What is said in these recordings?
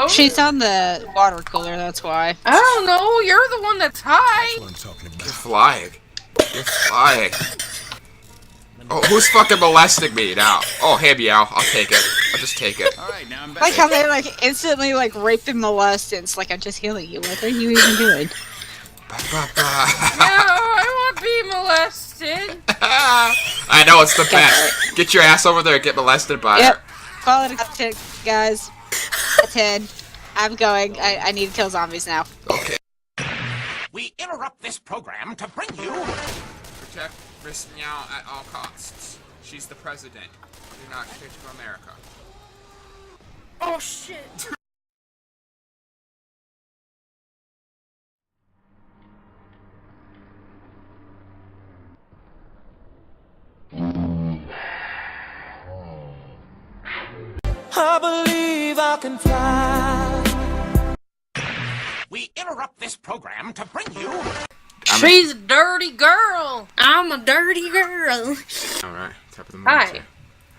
She's on the water cooler, that's why. I don't know. You're the one that's high. That's what I'm talking about. You're flying. You're flying. Oh, who's fucking molesting me now? Oh, hey, meow. I'll take it. I'll just take it. Alright, now I'm back. Like how they like instantly like rape and molest, and it's like I'm just healing you. What are you even doing? No, I won't be molested. I know, it's the best. Get your ass over there and get molested by Yep. her. Call it a tick, guys. A 10. I'm going. I need to kill zombies now. Okay. We interrupt this program to bring you... Protect Miss Meow at all costs. She's the president of the United States of America. Oh shit. I believe I can fly. We interrupt this program to bring you... She's a dirty girl. I'm a dirty girl. Alright, top of the morning.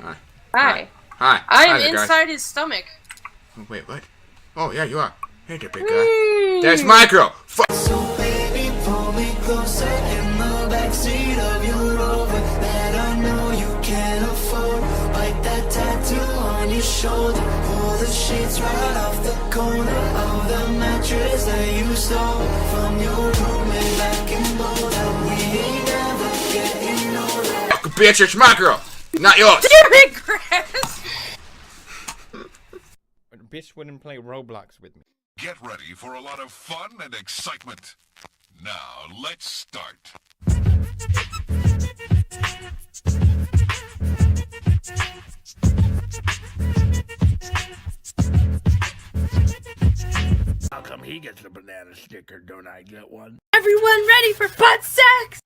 Hi. Hi. Hi. Hi. I am Hi there, guys. inside his stomach. Oh, wait, what? Oh, yeah, you are. Hey there, big guy. There's my girl! So baby, pull me closer in the backseat of your Rover that I know you can't afford. Bite that tattoo on your shoulder. Pull the sheets right off the corner of the mattress that you stole from your roommate back in Boulder. We ain't never getting older. Fuck, bitch, it's my girl! Not yours! Damn it, grass! But a bitch wouldn't play Roblox with me. Get ready for a lot of fun and excitement. Now, let's start. How come he gets a banana sticker, don't I get one? Everyone ready for butt sex?